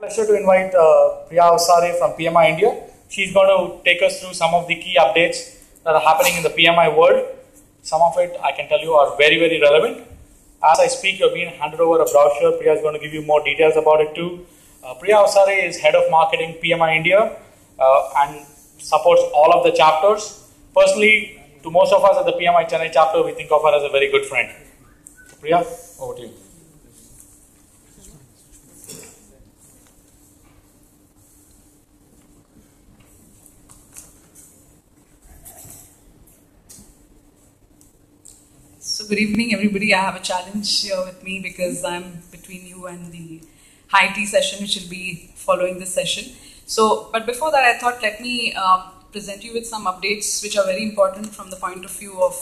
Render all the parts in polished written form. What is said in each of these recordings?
Pleasure to invite Priya Awasare from PMI India. She's going to take us through some of the key updates that are happening in the PMI world. Some of it, I can tell you, are very, very relevant. As I speak, you're being handed over a brochure. Priya is going to give you more details about it too. Priya Awasare is Head of Marketing PMI India and supports all of the chapters. Personally, to most of us at the PMI Chennai Chapter, we think of her as a very good friend. So Priya, over to you. So good evening everybody. I have a challenge here with me because I'm between you and the high tea session which will be following this session. But before that I thought let me present you with some updates which are very important from the point of view of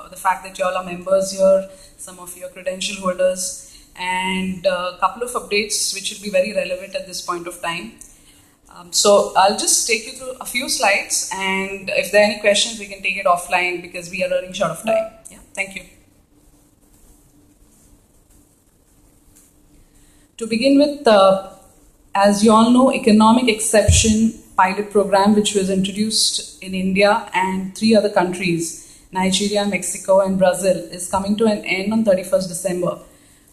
the fact that you all are members here, some of your credential holders, and a couple of updates which will be very relevant at this point of time. So I'll just take you through a few slides, and if there are any questions we can take it offline because we are running short of time. Yeah, thank you. To begin with, as you all know, Economic Exception pilot program which was introduced in India and 3 other countries, Nigeria, Mexico and Brazil, is coming to an end on 31st December,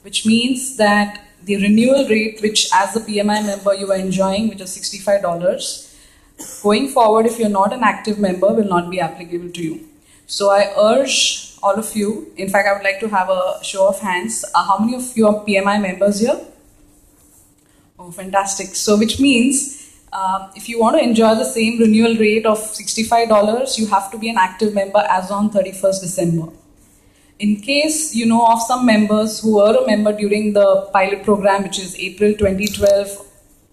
which means that the renewal rate which as a PMI member you are enjoying, which is $65, going forward if you're not an active member will not be applicable to you. So I urge all of you, in fact I would like to have a show of hands, how many of you are PMI members here? Oh, fantastic. So which means if you want to enjoy the same renewal rate of $65, you have to be an active member as on 31st December. In case you know of some members who were a member during the pilot program, which is April 2012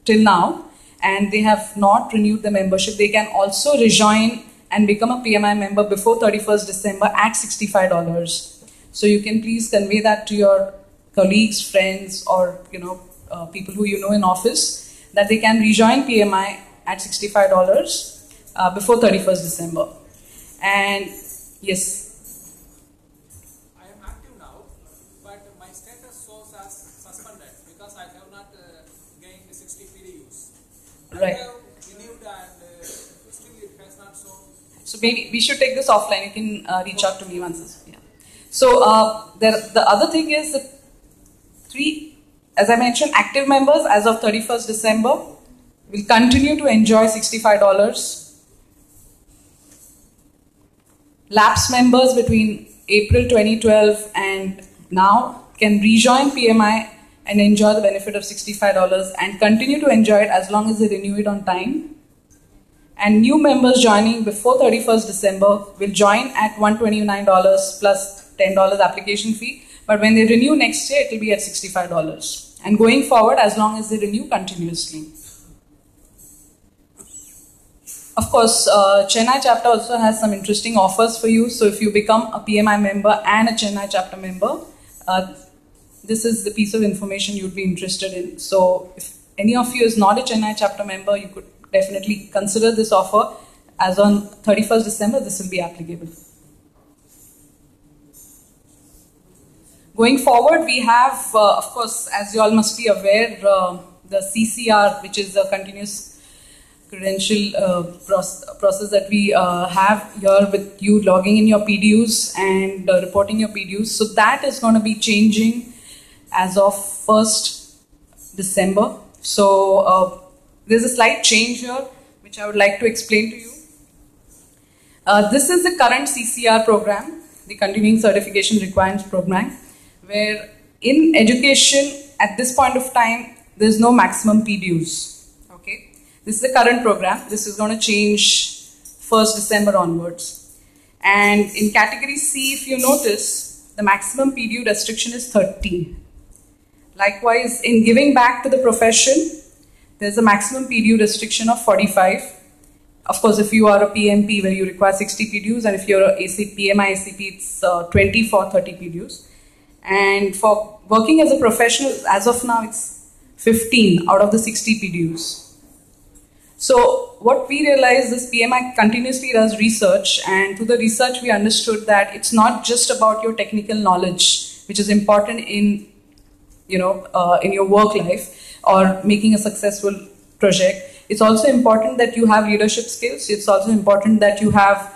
till now, and they have not renewed the membership, they can also rejoin and become a PMI member before 31st December at $65. So you can please convey that to your colleagues, friends, or people who you know in office, that they can rejoin PMI at $65 before 31st December. And yes. I am active now, but my status shows as suspended because I have not gained 60 PDUs. Right. I have renewed and still it has not shown. So maybe we should take this offline. You can reach out to me once. Yeah. So the other thing is the 3. As I mentioned, active members as of 31st December will continue to enjoy $65. Lapsed members between April 2012 and now can rejoin PMI and enjoy the benefit of $65 and continue to enjoy it as long as they renew it on time. And new members joining before 31st December will join at $129 plus $10 application fee. But when they renew next year, it will be at $65. And going forward, as long as they renew continuously. Of course, Chennai Chapter also has some interesting offers for you. So if you become a PMI member and a Chennai Chapter member, this is the piece of information you'd be interested in. So if any of you is not a Chennai Chapter member, you could definitely consider this offer. As on 31st December, this will be applicable. Going forward, we have, of course, as you all must be aware, the CCR, which is a continuous credential process that we have here with you logging in your PDUs and reporting your PDUs. So that is going to be changing as of 1st December. So there's a slight change here, which I would like to explain to you. This is the current CCR program, the Continuing Certification Requirements Program, where in education at this point of time there's no maximum PDUs. Okay, this is the current program. This is going to change 1st December onwards. And in category C, if you notice, the maximum PDU restriction is 30. Likewise, in giving back to the profession, there's a maximum PDU restriction of 45. Of course, if you are a PMP where you require 60 PDUs, and if you're a PMI ACP, it's 20 for 30 PDUs. And for working as a professional, as of now, it's 15 out of the 60 PDUs. So what we realized is PMI continuously does research, and through the research we understood that it's not just about your technical knowledge, which is important in in your work life, or making a successful project. It's also important that you have leadership skills. It's also important that you have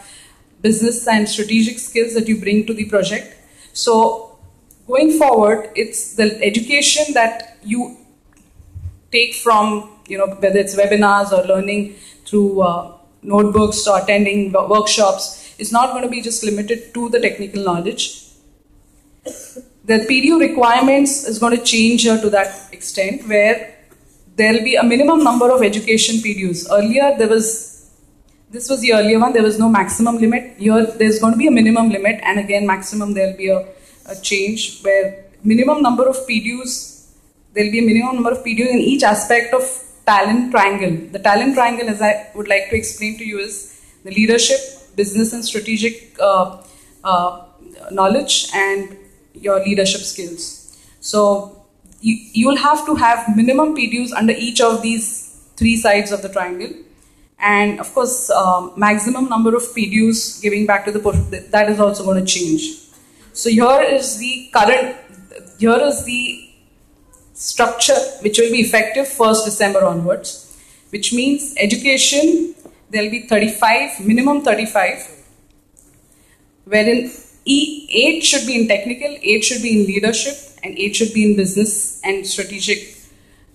business and strategic skills that you bring to the project. So going forward, it's the education that you take from, whether it's webinars or learning through notebooks or attending workshops, is not going to be just limited to the technical knowledge. The PDU requirements is going to change to that extent, where there will be a minimum number of education PDUs. Earlier, this was the earlier one, there was no maximum limit. Here, there's going to be a minimum limit, and again, maximum, there will be a change where minimum number of PDUs, there will be a minimum number of PDUs in each aspect of talent triangle. The talent triangle, as I would like to explain to you, is the leadership, business and strategic knowledge, and your leadership skills. So you will have to have minimum PDUs under each of these three sides of the triangle. And of course, maximum number of PDUs giving back to the that is also going to change. So here is the structure which will be effective 1st December onwards, which means education, there will be 35, minimum 35, wherein 8 should be in technical, 8 should be in leadership, and 8 should be in business and strategic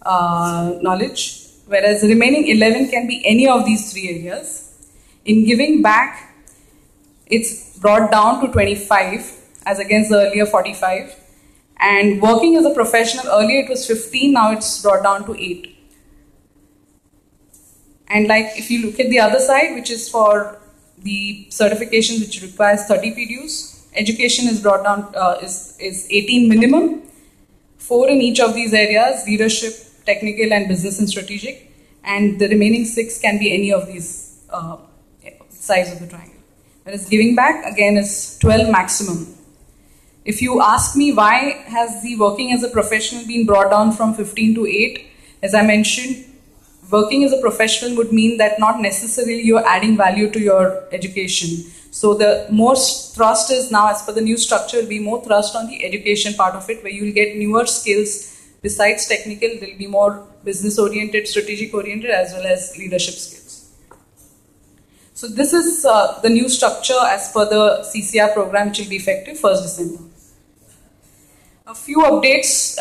knowledge, whereas the remaining 11 can be any of these three areas. In giving back, it's brought down to 25 as against the earlier 45. And working as a professional, earlier it was 15, now it's brought down to 8. And like if you look at the other side, which is for the certification which requires 30 PDUs, education is brought down, is 18 minimum, 4 in each of these areas, leadership, technical and business and strategic, and the remaining 6 can be any of these sides of the triangle. Whereas giving back again is 12 maximum. If you ask me why has the working as a professional been brought down from 15 to 8, as I mentioned, working as a professional would mean that not necessarily you're adding value to your education. So the most thrust is now, as per the new structure, will be more thrust on the education part of it, where you will get newer skills besides technical. There will be more business oriented, strategic oriented, as well as leadership skills. So this is the new structure as per the CCR program, which will be effective 1st December. A few updates.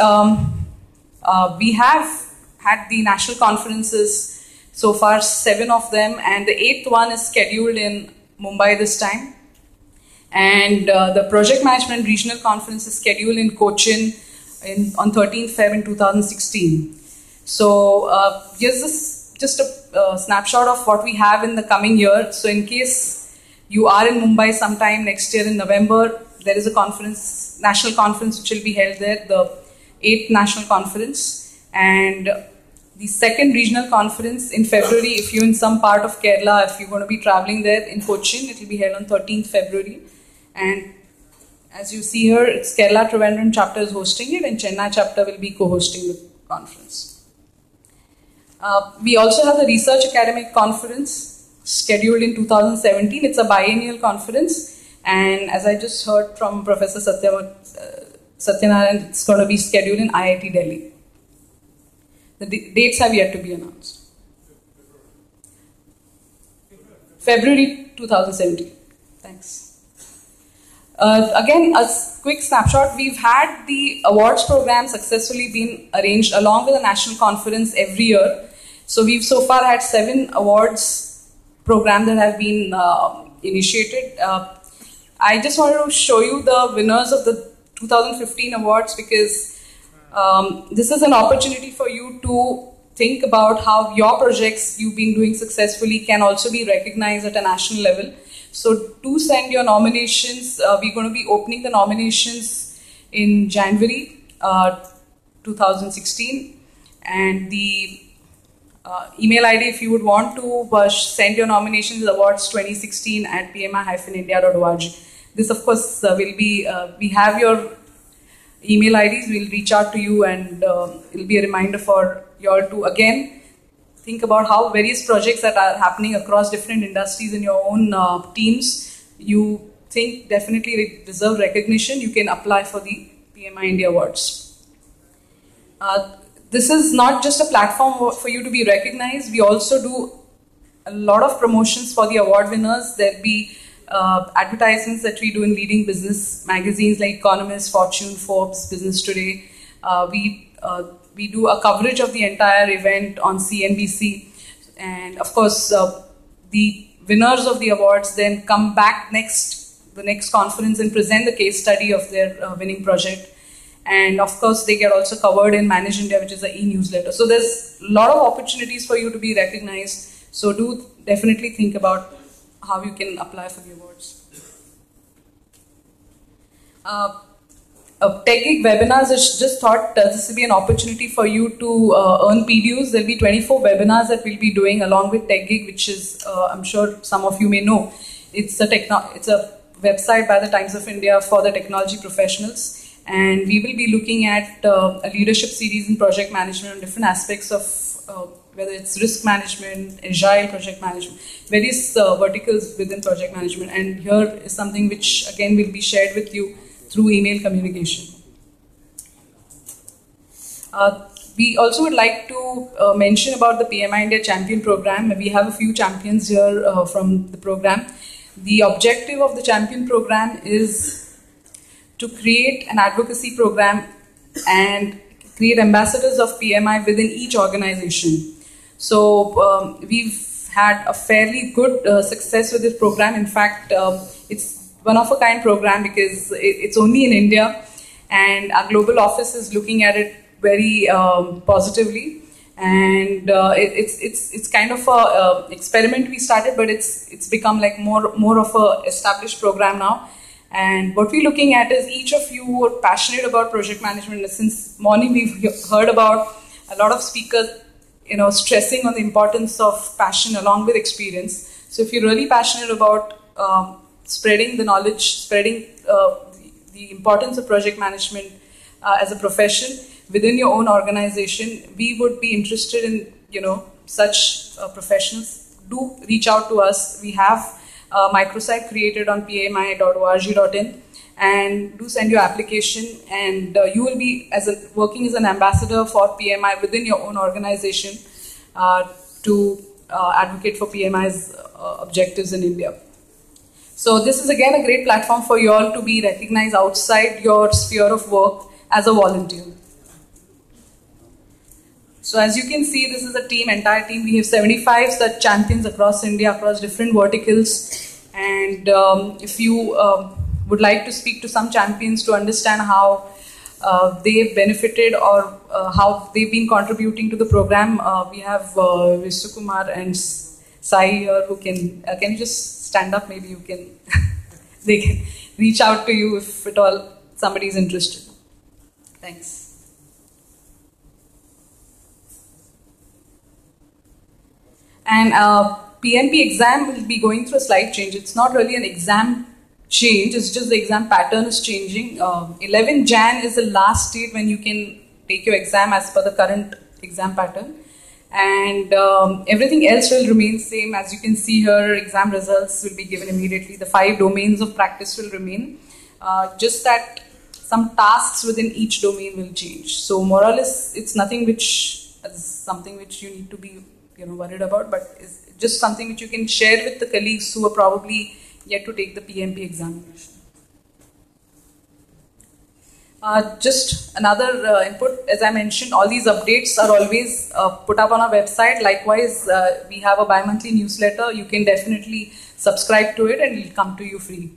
We have had the national conferences, so far 7 of them, and the 8th one is scheduled in Mumbai this time. And the Project Management Regional Conference is scheduled in Cochin on 13th Feb in 2016. So here's just a snapshot of what we have in the coming year. So in case you are in Mumbai sometime next year in November, there is a conference, national conference, which will be held there, the 8th national conference. And the 2nd regional conference in February, if you're in some part of Kerala, if you're going to be traveling there in Cochin, it will be held on 13th February. And as you see here, it's Kerala Trivandrum chapter is hosting it, and Chennai chapter will be co-hosting the conference. We also have the Research Academic Conference scheduled in 2017. It's a biennial conference. And as I just heard from Professor Satyanarayan, it's going to be scheduled in IIT Delhi. The dates have yet to be announced. February 2017. Thanks. Again, a quick snapshot. We've had the awards program successfully been arranged along with the national conference every year. So we've so far had 7 awards program that have been initiated. I just wanted to show you the winners of the 2015 awards, because this is an opportunity for you to think about how your projects you've been doing successfully can also be recognized at a national level. So do send your nominations. We're going to be opening the nominations in January 2016, and the email ID, if you would want to send your nominations, is awards2016@pmi-india.org. This, of course, will be, we have your email IDs, we'll reach out to you, and it'll be a reminder for you all to, again, think about how various projects that are happening across different industries in your own teams, you think definitely deserve recognition. You can apply for the PMI India Awards. this is not just a platform for you to be recognized. We also do a lot of promotions for the award winners. There'll be advertisements that we do in leading business magazines like Economist, Fortune, Forbes, Business Today. We do a coverage of the entire event on CNBC, and of course the winners of the awards then come back the next conference and present the case study of their winning project. And of course they get also covered in Manage India, which is an e-newsletter. So there's a lot of opportunities for you to be recognized. So do definitely think about how you can apply for the awards. TechGeek webinars, I just thought this will be an opportunity for you to earn PDUs. There'll be 24 webinars that we'll be doing along with TechGeek, which is, I'm sure some of you may know. It's a website by the Times of India for the technology professionals. And we will be looking at a leadership series in project management on different aspects of whether it's risk management, agile project management, various verticals within project management. And here is something which again will be shared with you through email communication. We also would like to mention about the PMI India Champion Program. We have a few champions here from the program. The objective of the Champion Program is to create an advocacy program and create ambassadors of PMI within each organization. So we've had a fairly good success with this program. In fact, it's one of a kind program because it's only in India, and our global office is looking at it very positively. And it's kind of a experiment we started, but it's become like more of a established program now. And what we're looking at is each of you who are passionate about project management. Since morning we've heard about a lot of speakers, stressing on the importance of passion along with experience. So if you're really passionate about spreading the knowledge, spreading the importance of project management as a profession within your own organization, we would be interested in such professionals. Do reach out to us. We have a microsite created on pmi.org.in, and do send your application, and you will be working as an ambassador for PMI within your own organization to advocate for PMI's objectives in India. So this is again a great platform for you all to be recognized outside your sphere of work as a volunteer. So as you can see, this is a entire team. We have 75 such champions across India, across different verticals. And if you would like to speak to some champions to understand how they've benefited or how they've been contributing to the program, we have Vishnu Kumar and Sai here who can you just stand up? Maybe you can, they can reach out to you if at all somebody is interested. Thanks. And Pmp Exam will be going through a slight change. It's not really an exam change, it's just the exam pattern is changing. 11 Jan is the last date when you can take your exam as per the current exam pattern. And everything else will remain same. As you can see here, exam results will be given immediately. The 5 domains of practice will remain. Just that some tasks within each domain will change. So more or less, it's nothing which is something which you need to be worried about, but it's just something which you can share with the colleagues who are probably yet to take the PMP examination. Just another input, as I mentioned, all these updates are always put up on our website. Likewise, we have a bi-monthly newsletter. You can definitely subscribe to it and it will come to you free.